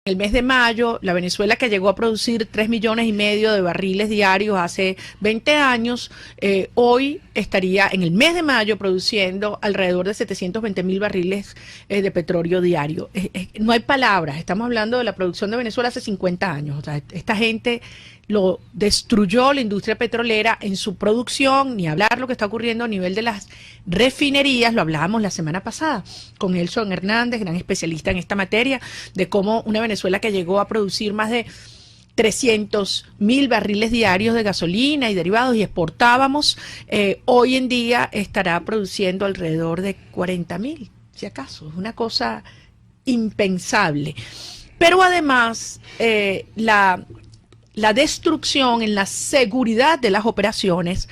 el mes de mayo, la Venezuela que llegó a producir 3,5 millones de barriles diarios hace 20 años, hoy estaría en el mes de mayo produciendo alrededor de 720,000 barriles de petróleo diario. No hay palabras, estamos hablando de la producción de Venezuela hace 50 años. O sea, esta gente lo destruyó la industria petrolera en su producción, ni hablar lo que está ocurriendo a nivel de las refinerías. Lo hablábamos la semana pasada con Nelson Hernández, gran especialista en esta materia, de cómo una Venezuela que llegó a producir más de 300,000 barriles diarios de gasolina y derivados y exportábamos, hoy en día estará produciendo alrededor de 40,000, si acaso. Es una cosa impensable. Pero además, la destrucción en la seguridad de las operaciones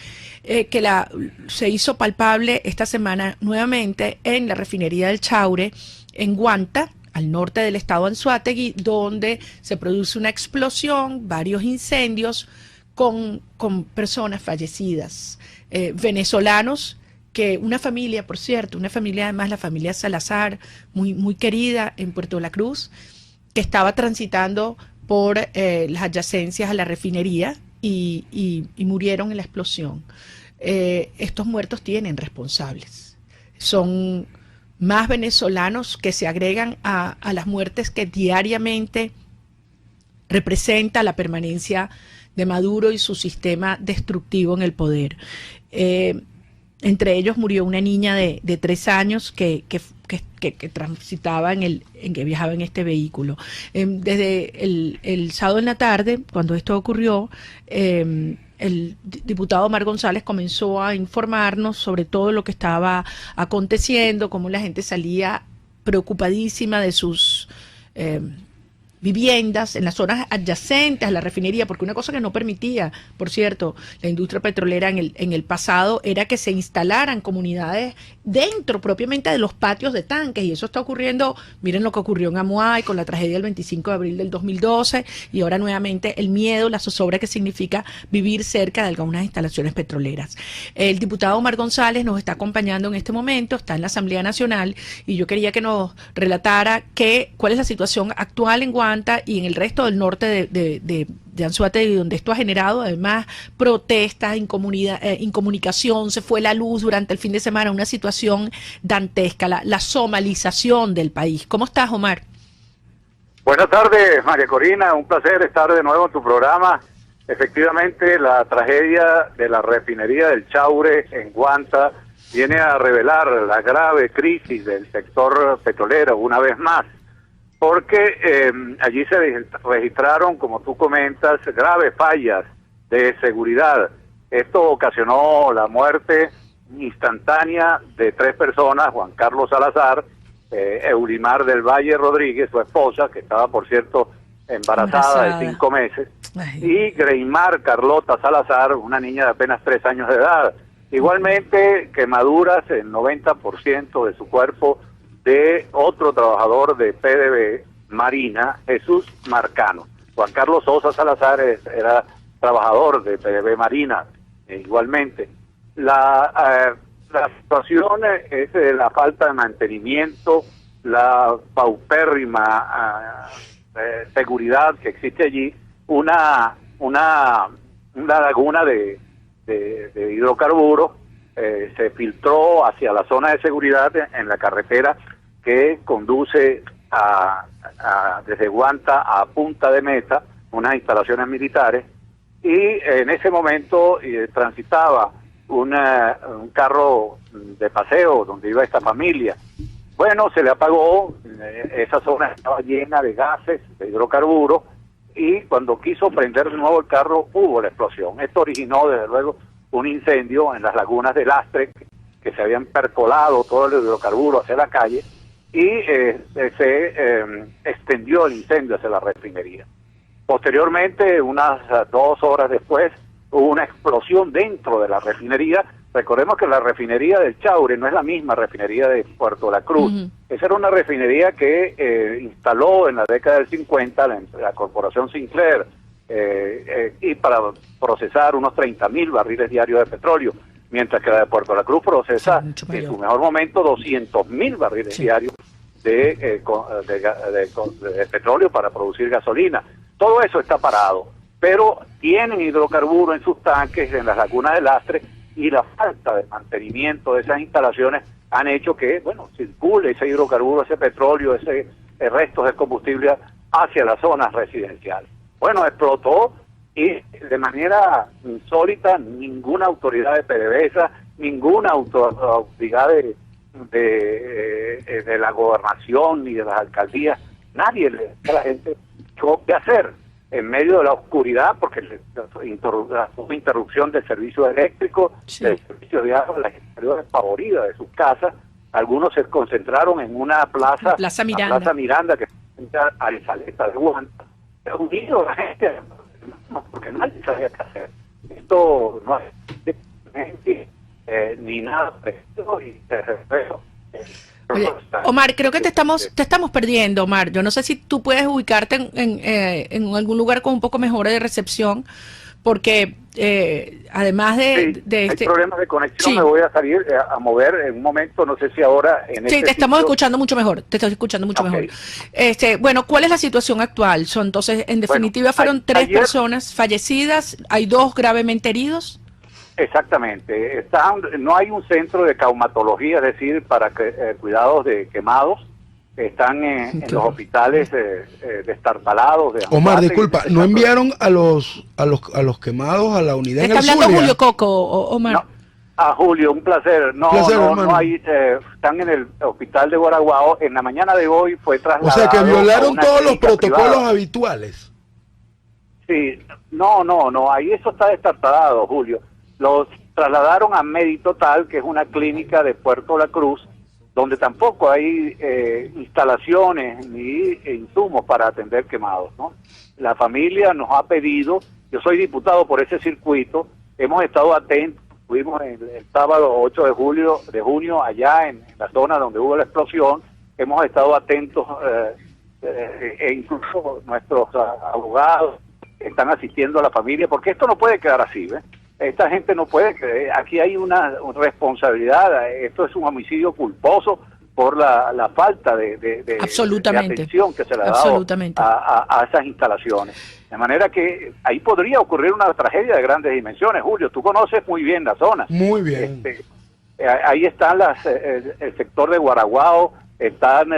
se hizo palpable esta semana nuevamente en la refinería del Chaure, en Guanta, al norte del estado Anzoátegui, donde se produce una explosión, varios incendios con personas fallecidas, venezolanos, que una familia, por cierto, una familia además, la familia Salazar, muy, muy querida en Puerto La Cruz, que estaba transitando por las adyacencias a la refinería y murieron en la explosión. Estos muertos tienen responsables. Son más venezolanos que se agregan a las muertes que diariamente representa la permanencia de Maduro y su sistema destructivo en el poder. Entre ellos murió una niña de 3 años que transitaba que viajaba en este vehículo. Desde el sábado en la tarde, cuando esto ocurrió, el diputado Omar González comenzó a informarnos sobre todo lo que estaba aconteciendo, cómo la gente salía preocupadísima de sus viviendas en las zonas adyacentes a la refinería, porque una cosa que no permitía, por cierto, la industria petrolera en el pasado era que se instalaran comunidades dentro propiamente de los patios de tanques, y eso está ocurriendo. Miren lo que ocurrió en Amuay con la tragedia del 25 de abril del 2012, y ahora nuevamente el miedo, la zozobra que significa vivir cerca de algunas instalaciones petroleras. El diputado Omar González nos está acompañando en este momento, está en la Asamblea Nacional, y yo quería que nos relatara cuál es la situación actual en Guanta y en el resto del norte de Anzoátegui, donde esto ha generado además protestas, incomunicación, se fue la luz durante el fin de semana, una situación dantesca, la somalización del país. ¿Cómo estás, Omar? Buenas tardes, María Corina, un placer estar de nuevo en tu programa. Efectivamente, la tragedia de la refinería del Chaure en Guanta viene a revelar la grave crisis del sector petrolero una vez más, porque allí se registraron, como tú comentas, graves fallas de seguridad. Esto ocasionó la muerte instantánea de 3 personas: Juan Carlos Salazar, Eulimar del Valle Rodríguez, su esposa, que estaba, por cierto, embarazada de 5 meses, y Greymar Carlota Salazar, una niña de apenas 3 años de edad. Igualmente, quemaduras en 90% de su cuerpo de otro trabajador de PDV Marina, Jesús Marcano. Juan Carlos Sosa Salazar era trabajador de PDV Marina, igualmente. La situación es de la falta de mantenimiento, la paupérrima seguridad que existe allí, una laguna de hidrocarburos se filtró hacia la zona de seguridad en la carretera que conduce desde Guanta a Punta de Meta, unas instalaciones militares, y en ese momento transitaba un carro de paseo donde iba esta familia. Bueno, se le apagó, esa zona estaba llena de gases, de hidrocarburos, y cuando quiso prender de nuevo el carro hubo la explosión. Esto originó, desde luego, un incendio en las lagunas de lastre que se habían percolado todo el hidrocarburo hacia la calle, y se extendió el incendio hacia la refinería. Posteriormente, unas 2 horas después, hubo una explosión dentro de la refinería. Recordemos que la refinería del Chaure no es la misma refinería de Puerto La Cruz. Esa era una refinería que instaló en la década del 50 la corporación Sinclair, y para procesar unos 30,000 barriles diarios de petróleo, mientras que la de Puerto La Cruz procesa en su mejor momento 200,000 barriles diarios de petróleo para producir gasolina. Todo eso está parado, pero tienen hidrocarburos en sus tanques, en las lagunas de lastre, y la falta de mantenimiento de esas instalaciones han hecho que, bueno, circule ese hidrocarburo, ese petróleo, ese restos de combustible hacia las zonas residenciales. Bueno, explotó y de manera insólita ninguna autoridad de PDVSA, ninguna autoridad de la gobernación ni de las alcaldías, nadie le dice a la gente qué hacer en medio de la oscuridad, porque hubo interrupción del servicio eléctrico, sí, del servicio de agua, la gente salió despavorida de sus casas. Algunos se concentraron en una plaza Miranda, la Plaza Miranda, que está a la saleta de Guanta. Se ha unido la gente, porque nadie sabía qué hacer. Esto no es gente, ni nada de esto, y Oye, Omar, creo que te estamos perdiendo, Omar. Yo no sé si tú puedes ubicarte en algún lugar con un poco mejor de recepción, porque además sí, de hay problemas de conexión, sí. Me voy a salir a mover en un momento, no sé si ahora en sí, te estamos escuchando mucho mejor, te estoy escuchando mucho okay. mejor. Bueno, ¿cuál es la situación actual? Entonces, en definitiva, fueron 3 personas fallecidas, hay 2 gravemente heridos. Exactamente, no hay un centro de caumatología, es decir, para cuidados de quemados. Están en los hospitales destartalados. Omar, disculpa, ¿no enviaron a los quemados a la unidad en el Está hablando Julio Coco, Omar. No, a Julio, un placer. No hay, están en el hospital de Guaraguao. En la mañana de hoy fue trasladado. O sea, que violaron todos los protocolos habituales. Sí, no, ahí eso está destartalado, Julio. Los trasladaron a Meditotal, que es una clínica de Puerto La Cruz, donde tampoco hay instalaciones ni insumos para atender quemados, ¿no? La familia nos ha pedido, yo soy diputado por ese circuito, hemos estado atentos, fuimos el sábado 8 de junio allá en la zona donde hubo la explosión, hemos estado atentos e incluso nuestros abogados están asistiendo a la familia, porque esto no puede quedar así, ¿ves? Esta gente no puede, aquí hay una responsabilidad, esto es un homicidio culposo por la falta de atención que se le ha dado a esas instalaciones. De manera que ahí podría ocurrir una tragedia de grandes dimensiones. Julio, tú conoces muy bien la zona. Muy bien. Ahí están el sector de Guaraguao, están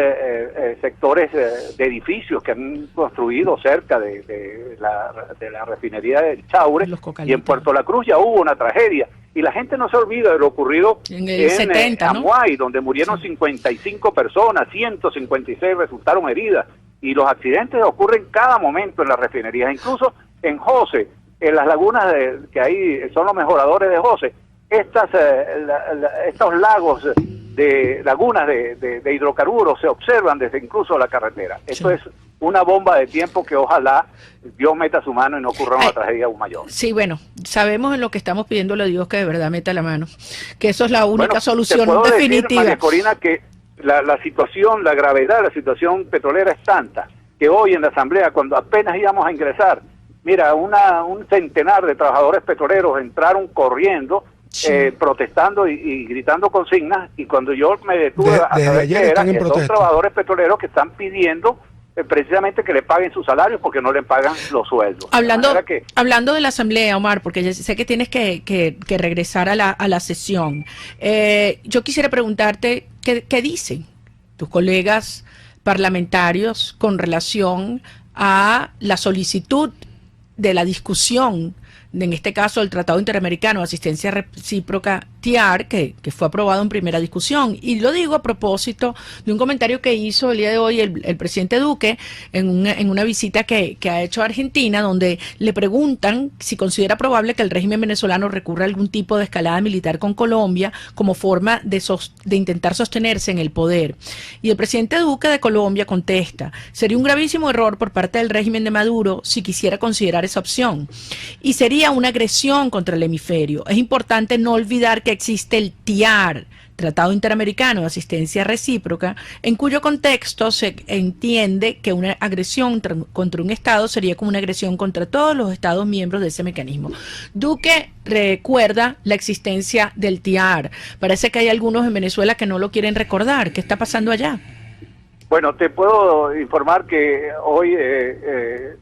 sectores de edificios que han construido cerca de la refinería del Chaure, y en Puerto La Cruz ya hubo una tragedia, y la gente no se olvida de lo ocurrido en Amuay, donde murieron 55 personas, 156 resultaron heridas, y los accidentes ocurren cada momento en las refinerías, incluso en José, en las lagunas que ahí son los mejoradores de José, estos lagos de lagunas de hidrocarburos se observan desde incluso la carretera. Esto es una bomba de tiempo que ojalá Dios meta su mano y no ocurra una tragedia aún mayor. Sí, bueno, sabemos en lo que estamos pidiéndole a Dios que de verdad meta la mano, que eso es la única solución definitiva. María Corina, que la situación, la gravedad de la situación petrolera es tanta que hoy en la Asamblea, cuando apenas íbamos a ingresar, mira, un centenar de trabajadores petroleros entraron corriendo, protestando y gritando consignas, y cuando yo me detuve a saber que eran, son trabajadores petroleros que están pidiendo precisamente que le paguen sus salarios porque no le pagan los sueldos. Hablando de la asamblea, Omar, porque ya sé que tienes que regresar a la sesión, yo quisiera preguntarte qué dicen tus colegas parlamentarios con relación a la solicitud de la discusión, en este caso el Tratado Interamericano de Asistencia Recíproca, TIAR, que fue aprobado en primera discusión. Y lo digo a propósito de un comentario que hizo el día de hoy el presidente Duque en una visita que ha hecho a Argentina, donde le preguntan si considera probable que el régimen venezolano recurra a algún tipo de escalada militar con Colombia como forma de intentar sostenerse en el poder. Y el presidente Duque de Colombia contesta: sería un gravísimo error por parte del régimen de Maduro si quisiera considerar esa opción. Y sería una agresión contra el hemisferio. Es importante no olvidar que existe el TIAR, Tratado Interamericano de Asistencia Recíproca, en cuyo contexto se entiende que una agresión contra un Estado sería como una agresión contra todos los Estados miembros de ese mecanismo. Duque recuerda la existencia del TIAR. Parece que hay algunos en Venezuela que no lo quieren recordar. ¿Qué está pasando allá? Bueno, te puedo informar que hoy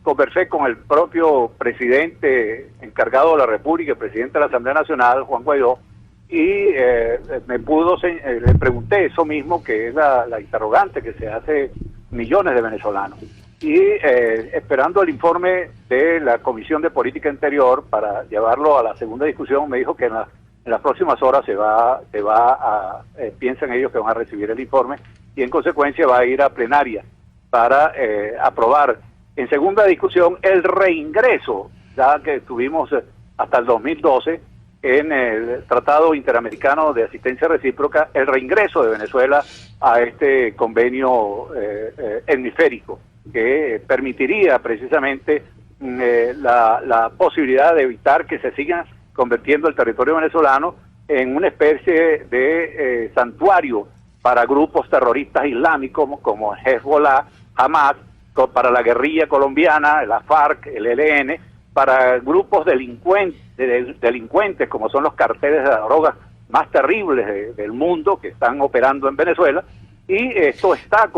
conversé con el propio presidente encargado de la República, el presidente de la Asamblea Nacional, Juan Guaidó, y le pregunté eso mismo, que es la interrogante que se hace millones de venezolanos. Y esperando el informe de la Comisión de Política Interior para llevarlo a la segunda discusión, me dijo que en las próximas horas piensan ellos que van a recibir el informe y en consecuencia va a ir a plenaria para aprobar en segunda discusión el reingreso, ya que tuvimos hasta el 2012 en el Tratado Interamericano de Asistencia Recíproca, el reingreso de Venezuela a este convenio hemisférico, que permitiría precisamente la posibilidad de evitar que se siga convirtiendo el territorio venezolano en una especie de santuario para grupos terroristas islámicos como Hezbollah, Hamas, para la guerrilla colombiana, la FARC, el ELN, para grupos delincuentes como son los carteles de la droga más terribles del mundo que están operando en Venezuela, y esto está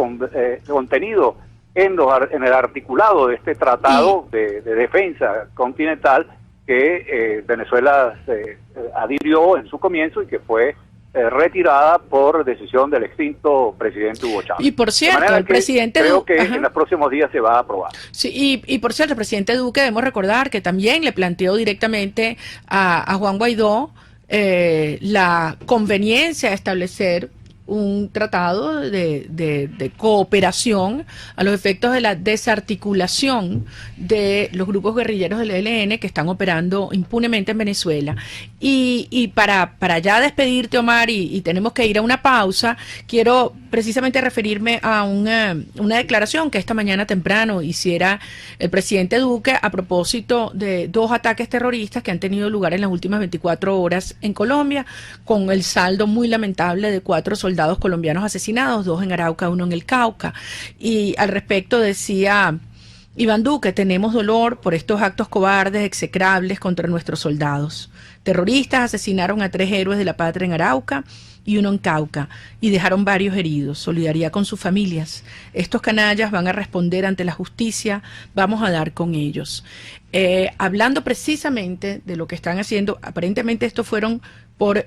contenido en el articulado de este tratado de defensa continental que Venezuela se adhirió en su comienzo y que fue retirada por decisión del extinto presidente Hugo Chávez. Y por cierto, el presidente creo que en los próximos días se va a aprobar. Sí, y por cierto, el presidente Duque, debemos recordar que también le planteó directamente a Juan Guaidó la conveniencia de establecer un tratado de cooperación a los efectos de la desarticulación de los grupos guerrilleros del ELN que están operando impunemente en Venezuela. Y para ya despedirte, Omar, y tenemos que ir a una pausa, quiero precisamente referirme a una declaración que esta mañana temprano hiciera el presidente Duque a propósito de 2 ataques terroristas que han tenido lugar en las últimas 24 horas en Colombia, con el saldo muy lamentable de 4 soldados colombianos asesinados, 2 en Arauca, 1 en el Cauca. Y al respecto decía Iván Duque: tenemos dolor por estos actos cobardes, execrables contra nuestros soldados. Terroristas asesinaron a 3 héroes de la patria en Arauca y 1 en Cauca, y dejaron varios heridos. Solidaridad con sus familias. Estos canallas van a responder ante la justicia, vamos a dar con ellos. Hablando precisamente de lo que están haciendo, aparentemente estos fueron por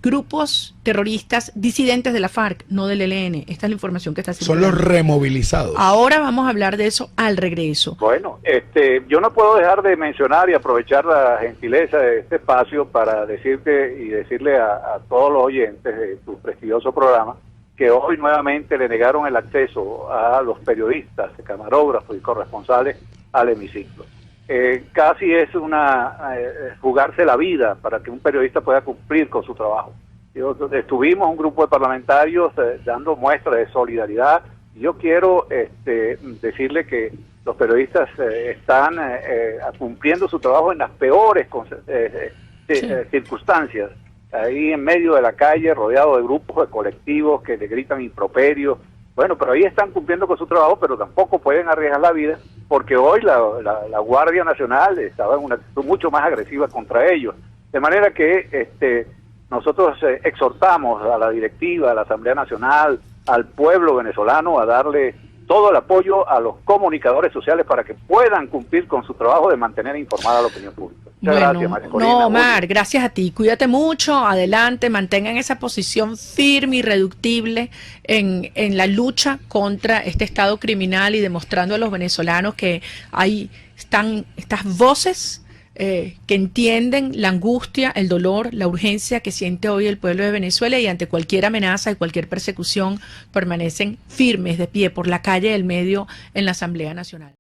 grupos terroristas disidentes de la FARC, no del ELN. Esta es la información que está haciendo. Son los removilizados. Ahora vamos a hablar de eso al regreso. Bueno, yo no puedo dejar de mencionar y aprovechar la gentileza de este espacio para decirte y decirle a todos los oyentes de tu prestigioso programa que hoy nuevamente le negaron el acceso a los periodistas, camarógrafos y corresponsales al hemiciclo. Casi es jugarse la vida para que un periodista pueda cumplir con su trabajo. Estuvimos un grupo de parlamentarios dando muestras de solidaridad. Yo quiero decirle que los periodistas están cumpliendo su trabajo en las peores circunstancias, ahí en medio de la calle, rodeado de grupos, de colectivos que le gritan improperios. Bueno, pero ahí están cumpliendo con su trabajo, pero tampoco pueden arriesgar la vida, porque hoy la Guardia Nacional estaba en una actitud mucho más agresiva contra ellos. De manera que nosotros exhortamos a la directiva, a la Asamblea Nacional, al pueblo venezolano a darle todo el apoyo a los comunicadores sociales para que puedan cumplir con su trabajo de mantener informada a la opinión pública. Muchas gracias, María Corina. No, Omar, gracias a ti. Cuídate mucho, adelante, mantengan esa posición firme, irreductible en la lucha contra este Estado criminal y demostrando a los venezolanos que están estas voces que entienden la angustia, el dolor, la urgencia que siente hoy el pueblo de Venezuela, y ante cualquier amenaza y cualquier persecución permanecen firmes de pie por la calle del medio en la Asamblea Nacional.